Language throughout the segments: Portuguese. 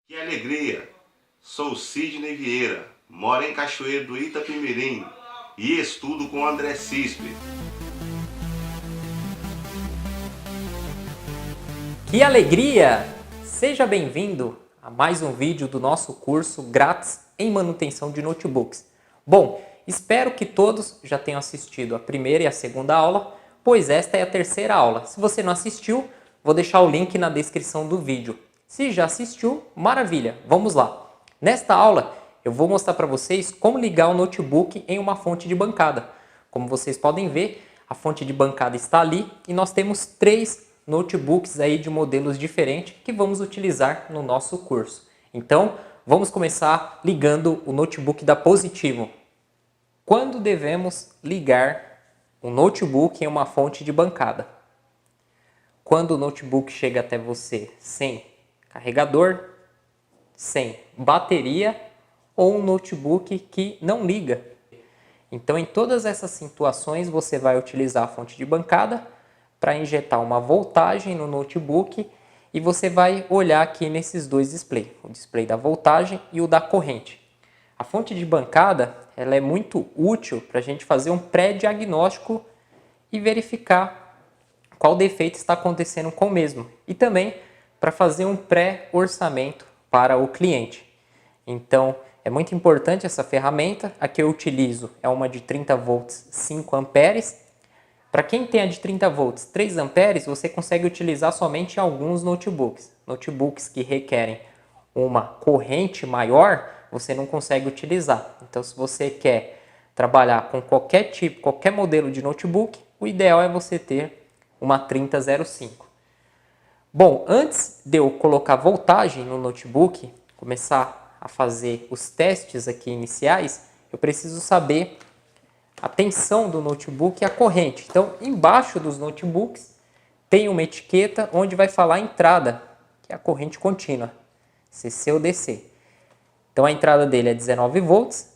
Que alegria! Sou Sidney Vieira, moro em Cachoeiro do Itapemirim e estudo com André Cispe. Que alegria! Seja bem-vindo a mais um vídeo do nosso curso grátis em manutenção de notebooks. Bom, espero que todos já tenham assistido a primeira e a segunda aula, pois esta é a terceira aula. Se você não assistiu, vou deixar o link na descrição do vídeo. Se já assistiu, maravilha! Vamos lá! Nesta aula, eu vou mostrar para vocês como ligar o notebook em uma fonte de bancada. Como vocês podem ver, a fonte de bancada está ali e nós temos 3 notebooks aí de modelos diferentes que vamos utilizar no nosso curso. Então, vamos começar ligando o notebook da Positivo. Quando devemos ligar o notebook em uma fonte de bancada? Quando o notebook chega até você sem carregador, sem bateria ou um notebook que não liga. Então, em todas essas situações, você vai utilizar a fonte de bancada para injetar uma voltagem no notebook e você vai olhar aqui nesses dois displays, o display da voltagem e o da corrente. A fonte de bancada ela é muito útil para a gente fazer um pré-diagnóstico e verificar qual defeito está acontecendo com o mesmo e também para fazer um pré-orçamento para o cliente. Então, é muito importante essa ferramenta. A que eu utilizo é uma de 30 volts 5 amperes. Para quem tem a de 30 volts 3 amperes, você consegue utilizar somente em alguns notebooks. Notebooks que requerem uma corrente maior, você não consegue utilizar. Então, se você quer trabalhar com qualquer tipo, qualquer modelo de notebook, o ideal é você ter uma 3005. Bom, antes de eu colocar voltagem no notebook, começar a fazer os testes aqui iniciais, eu preciso saber a tensão do notebook e a corrente. Então, embaixo dos notebooks tem uma etiqueta onde vai falar a entrada, que é a corrente contínua, CC ou DC. Então, a entrada dele é 19 volts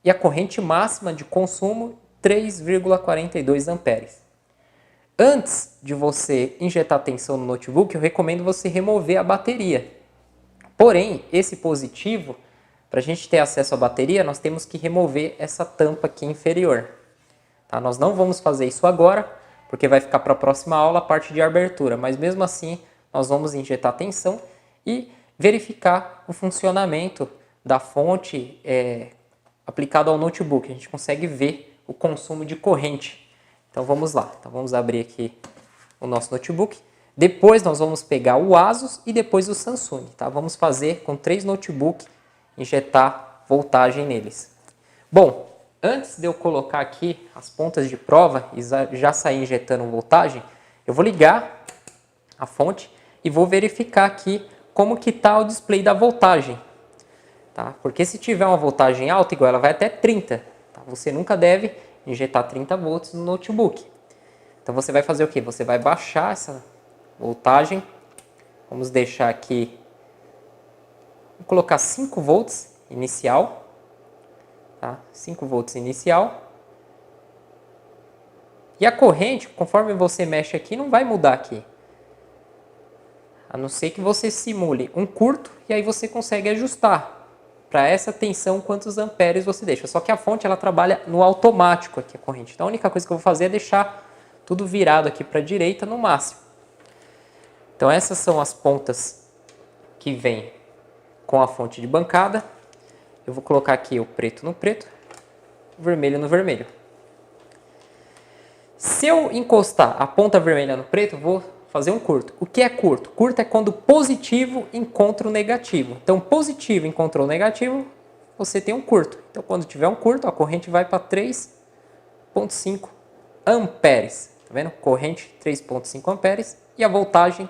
e a corrente máxima de consumo 3,42 amperes. Antes de você injetar tensão no notebook, eu recomendo você remover a bateria. Porém, esse positivo, para a gente ter acesso à bateria, nós temos que remover essa tampa aqui inferior. Tá? Nós não vamos fazer isso agora, porque vai ficar para a próxima aula a parte de abertura, mas mesmo assim nós vamos injetar tensão e verificar o funcionamento da fonte aplicado ao notebook. A gente consegue ver o consumo de corrente. Então vamos lá, então, vamos abrir aqui o nosso notebook. Depois nós vamos pegar o Asus e depois o Samsung. Tá? Vamos fazer com 3 notebooks, injetar voltagem neles. Bom, antes de eu colocar aqui as pontas de prova e já sair injetando voltagem, eu vou ligar a fonte e vou verificar aqui como que está o display da voltagem. Tá? Porque se tiver uma voltagem alta, igual ela vai até 30, tá? Você nunca deve injetar 30 volts no notebook. Então você vai fazer o que? Você vai baixar essa voltagem. Vamos deixar aqui, vou colocar 5 volts inicial. Tá? 5 volts inicial. E a corrente, conforme você mexe aqui, não vai mudar aqui. A não ser que você simule um curto e aí você consegue ajustar para essa tensão quantos amperes você deixa. Só que a fonte ela trabalha no automático aqui a corrente. Então a única coisa que eu vou fazer é deixar tudo virado aqui para a direita no máximo. Então essas são as pontas que vêm com a fonte de bancada. Eu vou colocar aqui o preto no preto, o vermelho no vermelho. Se eu encostar a ponta vermelha no preto, eu vou fazer um curto. O que é curto? Curto é quando positivo encontra o negativo. Então, positivo encontrou o negativo, você tem um curto. Então, quando tiver um curto, a corrente vai para 3,5 amperes. Tá vendo? Corrente 3,5 amperes e a voltagem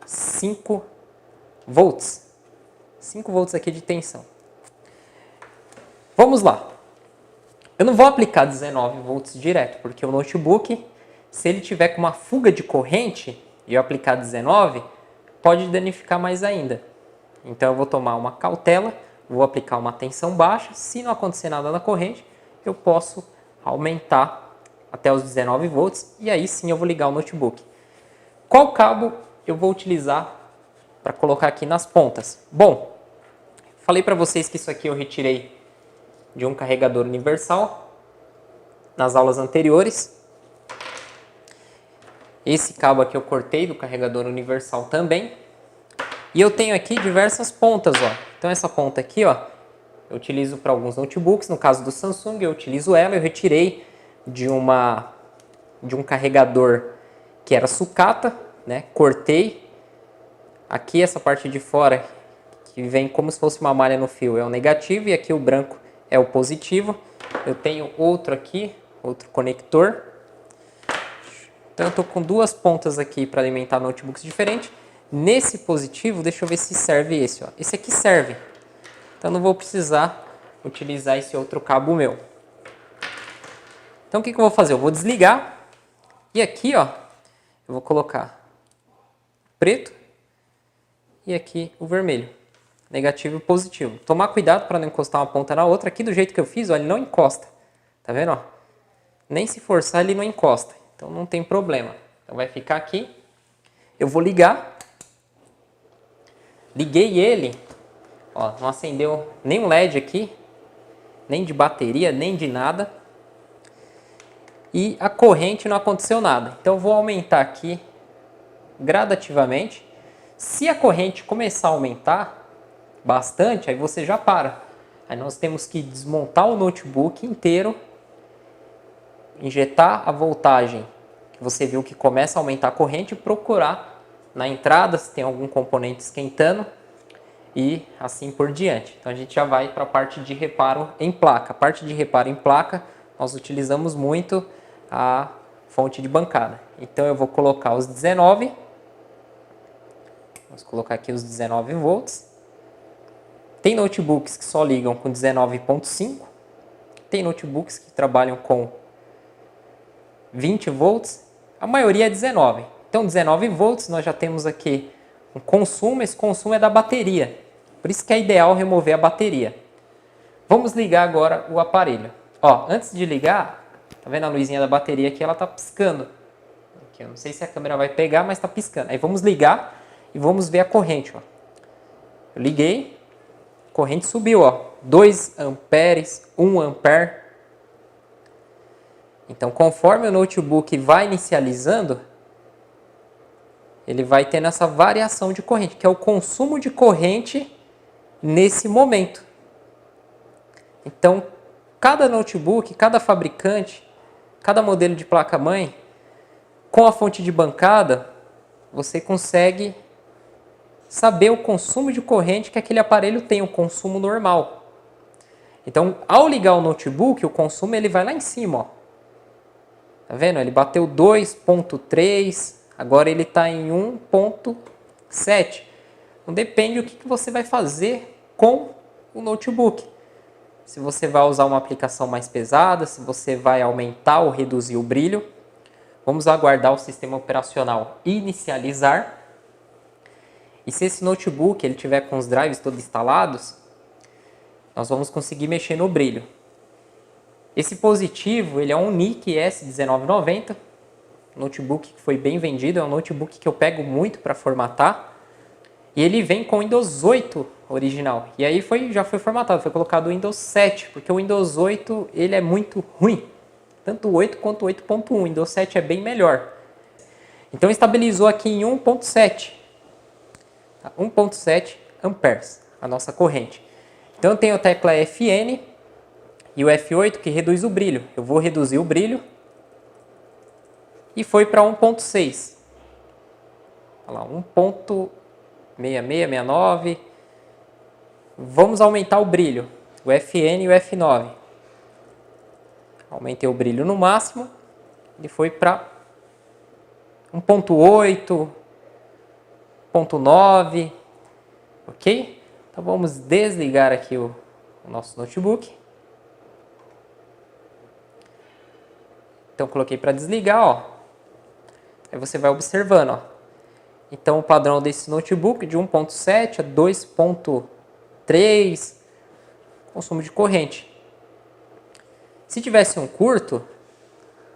5 volts. 5 volts aqui de tensão. Vamos lá. Eu não vou aplicar 19 volts direto, porque o notebook, se ele tiver com uma fuga de corrente e eu aplicar 19, pode danificar mais ainda. Então eu vou tomar uma cautela, vou aplicar uma tensão baixa. Se não acontecer nada na corrente, eu posso aumentar até os 19 volts e aí sim eu vou ligar o notebook. Qual cabo eu vou utilizar para colocar aqui nas pontas? Bom, falei para vocês que isso aqui eu retirei de um carregador universal nas aulas anteriores. Esse cabo aqui eu cortei do carregador universal também. E eu tenho aqui diversas pontas, ó. Então essa ponta aqui, ó, eu utilizo para alguns notebooks. No caso do Samsung, eu utilizo ela. Eu retirei de um carregador que era sucata, né? Cortei. Aqui essa parte de fora, que vem como se fosse uma malha no fio, é o negativo. E aqui o branco é o positivo. Eu tenho outro aqui, outro conector. Então eu estou com duas pontas aqui para alimentar notebooks diferentes. Nesse positivo, deixa eu ver se serve esse, ó. Esse aqui serve. Então não vou precisar utilizar esse outro cabo meu. Então o que eu vou fazer? Eu vou desligar. E aqui, ó, eu vou colocar preto e aqui o vermelho. Negativo e positivo. Tomar cuidado para não encostar uma ponta na outra. Aqui do jeito que eu fiz, ó, ele não encosta. Tá vendo, ó? Nem se forçar ele não encosta. Então não tem problema. Então vai ficar aqui. Eu vou ligar. Liguei ele. Ó, não acendeu nem LED aqui. Nem de bateria, nem de nada. E a corrente não aconteceu nada. Então eu vou aumentar aqui gradativamente. Se a corrente começar a aumentar bastante, aí você já para. Aí nós temos que desmontar o notebook inteiro, injetar a voltagem que você viu que começa a aumentar a corrente e procurar na entrada se tem algum componente esquentando e assim por diante. Então a gente já vai para a parte de reparo em placa. A parte de reparo em placa nós utilizamos muito a fonte de bancada. Então eu vou colocar os 19. Vamos colocar aqui os 19 volts. Tem notebooks que só ligam com 19.5. Tem notebooks que trabalham com 20 volts. A maioria é 19. Então 19 volts nós já temos aqui um consumo. Esse consumo é da bateria. Por isso que é ideal remover a bateria. Vamos ligar agora o aparelho. Ó, antes de ligar, tá vendo a luzinha da bateria aqui? Ela tá piscando. Aqui, eu não sei se a câmera vai pegar, mas tá piscando. Aí vamos ligar e vamos ver a corrente, ó. Eu liguei, a corrente subiu, ó, 2 amperes, 1 ampere. Então, conforme o notebook vai inicializando, ele vai tendo essa variação de corrente, que é o consumo de corrente nesse momento. Então, cada notebook, cada fabricante, cada modelo de placa-mãe, com a fonte de bancada, você consegue saber o consumo de corrente que aquele aparelho tem, o consumo normal. Então, ao ligar o notebook, o consumo ele vai lá em cima, ó. Tá vendo? Ele bateu 2.3, agora ele está em 1.7. Então, depende do que você vai fazer com o notebook. Se você vai usar uma aplicação mais pesada, se você vai aumentar ou reduzir o brilho. Vamos aguardar o sistema operacional inicializar. E se esse notebook ele tiver com os drives todos instalados, nós vamos conseguir mexer no brilho. Esse positivo ele é um NIC S1990, notebook que foi bem vendido, é um notebook que eu pego muito para formatar. E ele vem com o Windows 8 original. E aí já foi formatado, foi colocado o Windows 7, porque o Windows 8 ele é muito ruim. Tanto o 8 quanto o 8.1, o Windows 7 é bem melhor. Então estabilizou aqui em 1.7. 1.7 amperes, a nossa corrente. Então eu tenho a tecla FN e o F8 que reduz o brilho. Eu vou reduzir o brilho. E foi para 1.6. Olha lá, 1.6669. Vamos aumentar o brilho. O FN e o F9. Aumentei o brilho no máximo. Ele foi para 1.8. 1.9. Ok? Então vamos desligar aqui o nosso notebook. Então coloquei para desligar, ó. Aí você vai observando, ó. Então o padrão desse notebook de 1.7 a 2.3 consumo de corrente. Se tivesse um curto,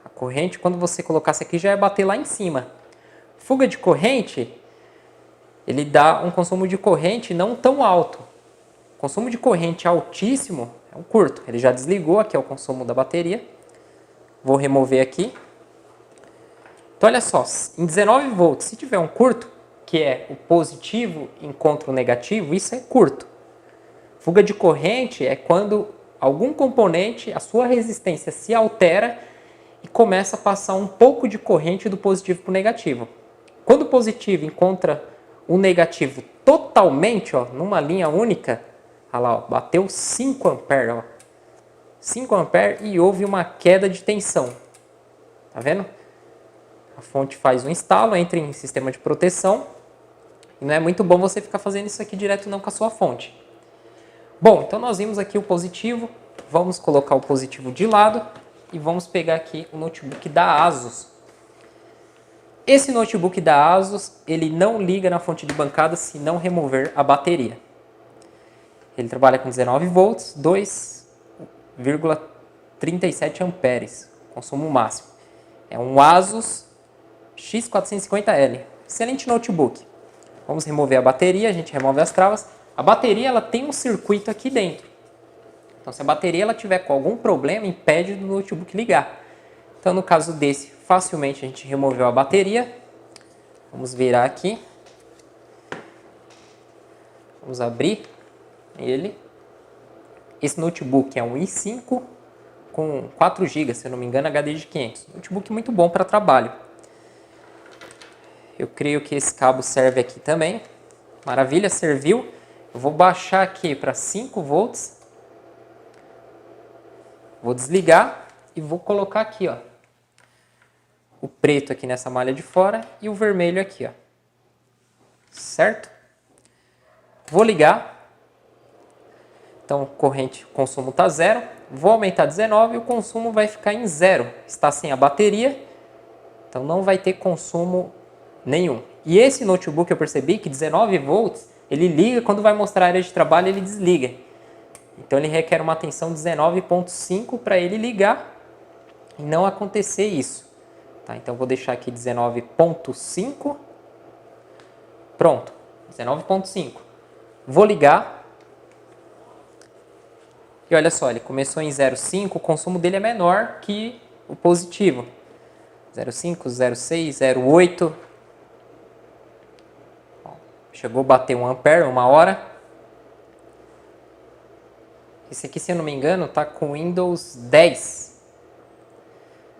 a corrente, quando você colocasse aqui, já ia bater lá em cima. Fuga de corrente, ele dá um consumo de corrente não tão alto. Consumo de corrente altíssimo é um curto. Ele já desligou, aqui é o consumo da bateria. Vou remover aqui. Então olha só, em 19 volts, se tiver um curto, que é o positivo encontra o negativo, isso é curto. Fuga de corrente é quando algum componente, a sua resistência se altera e começa a passar um pouco de corrente do positivo para o negativo. Quando o positivo encontra o negativo totalmente, ó, numa linha única, olha lá, ó, bateu 5 amperes, ó, 5 amperes e houve uma queda de tensão. Tá vendo? A fonte faz um instalo, entra em sistema de proteção e não é muito bom você ficar fazendo isso aqui direto não com a sua fonte. Bom, então nós vimos aqui o positivo, vamos colocar o positivo de lado e vamos pegar aqui o notebook da ASUS. Esse notebook da ASUS, ele não liga na fonte de bancada se não remover a bateria. Ele trabalha com 19 volts, 2,37 amperes, consumo máximo. É um ASUS X450L, excelente notebook. Vamos remover a bateria, a gente remove as travas. A bateria ela tem um circuito aqui dentro. Então, se a bateria ela tiver com algum problema, impede do notebook ligar. Então, no caso desse, facilmente a gente removeu a bateria. Vamos virar aqui. Vamos abrir ele. Esse notebook é um i5 com 4 GB, se eu não me engano, HD de 500. Notebook muito bom para trabalho. Eu creio que esse cabo serve aqui também. Maravilha, serviu. Eu vou baixar aqui para 5 volts. Vou desligar e vou colocar aqui, ó, o preto aqui nessa malha de fora e o vermelho aqui, ó. Certo? Vou ligar. Então, corrente, consumo está 0. Vou aumentar 19 e o consumo vai ficar em 0. Está sem a bateria, então não vai ter consumo nenhum. E esse notebook eu percebi que 19 volts, ele liga, quando vai mostrar a área de trabalho ele desliga. Então ele requer uma tensão 19.5 para ele ligar e não acontecer isso. Tá, então vou deixar aqui 19.5. Pronto, 19.5. Vou ligar. E olha só, ele começou em 0,5, o consumo dele é menor que o positivo. 0,5, 0,6, 0,8. Chegou a bater 1 ampere, 1 hora. Esse aqui, se eu não me engano, está com Windows 10.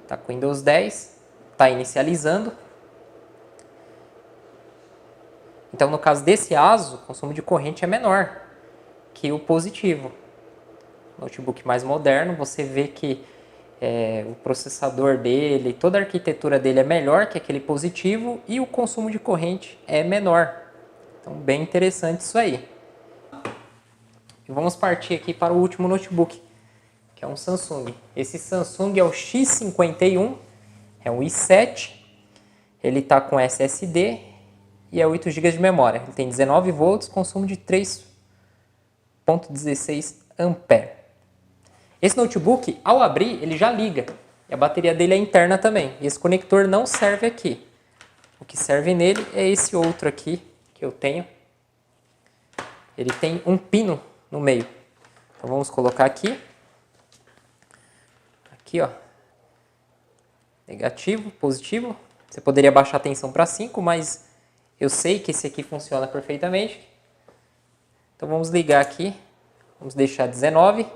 Está com Windows 10, está inicializando. Então, no caso desse ASUS, o consumo de corrente é menor que o positivo. Notebook mais moderno, você vê que o processador dele, toda a arquitetura dele é melhor que aquele positivo e o consumo de corrente é menor. Então, bem interessante isso aí. E vamos partir aqui para o último notebook, que é um Samsung. Esse Samsung é o X51, é um i7, ele está com SSD e é 8 GB de memória. Ele tem 19 volts, consumo de 3,16 ampere. Esse notebook, ao abrir, ele já liga. E a bateria dele é interna também. E esse conector não serve aqui. O que serve nele é esse outro aqui que eu tenho. Ele tem um pino no meio. Então vamos colocar aqui. Aqui, ó. Negativo, positivo. Você poderia baixar a tensão para 5, mas eu sei que esse aqui funciona perfeitamente. Então vamos ligar aqui. Vamos deixar 19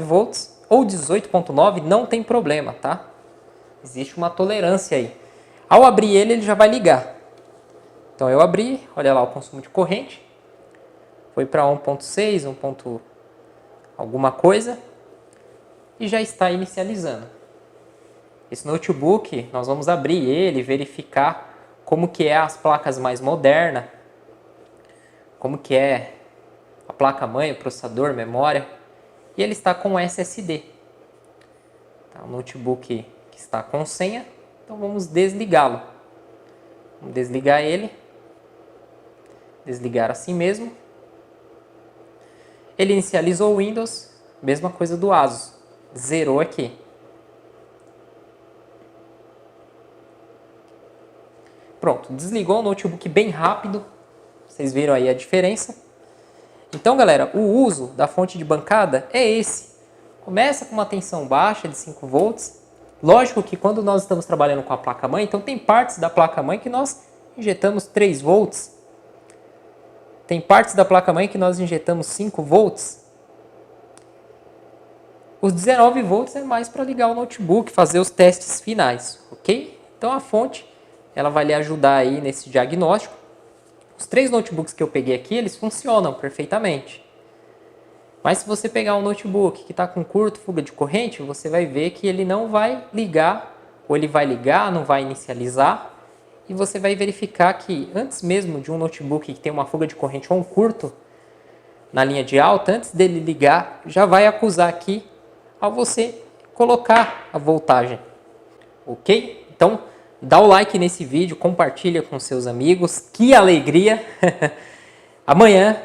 volts ou 18.9, não tem problema, tá? Existe uma tolerância aí. Ao abrir ele, ele já vai ligar. Então eu abri, olha lá o consumo de corrente. Foi para 1.6, 1. Alguma coisa. E já está inicializando. Esse notebook, nós vamos abrir ele, verificar como que é as placas mais modernas. Como que é a placa-mãe, o processador, memória. E ele está com SSD. Tá, o notebook que está com senha, então vamos desligá-lo. Vamos desligar ele. Desligar assim mesmo. Ele inicializou o Windows, mesma coisa do ASUS. Zerou aqui. Pronto, desligou o notebook bem rápido. Vocês viram aí a diferença. Então, galera, o uso da fonte de bancada é esse. Começa com uma tensão baixa de 5 volts. Lógico que quando nós estamos trabalhando com a placa-mãe, então tem partes da placa-mãe que nós injetamos 3 volts. Tem partes da placa-mãe que nós injetamos 5 volts. Os 19 volts é mais para ligar o notebook, fazer os testes finais, ok? Então a fonte, ela vai lhe ajudar aí nesse diagnóstico. Os 3 notebooks que eu peguei aqui, eles funcionam perfeitamente. Mas se você pegar um notebook que está com curto, fuga de corrente, você vai ver que ele não vai ligar, ou ele vai ligar, não vai inicializar. E você vai verificar que antes mesmo de um notebook que tem uma fuga de corrente ou um curto na linha de alta, antes dele ligar, já vai acusar aqui ao você colocar a voltagem. Ok? Então, dá o like nesse vídeo, compartilha com seus amigos. Que alegria! Amanhã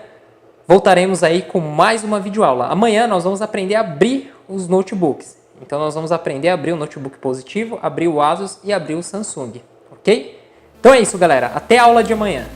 voltaremos aí com mais uma videoaula. Amanhã nós vamos aprender a abrir os notebooks. Então nós vamos aprender a abrir o notebook positivo, abrir o ASUS e abrir o Samsung. Ok? Então é isso, galera. Até a aula de amanhã.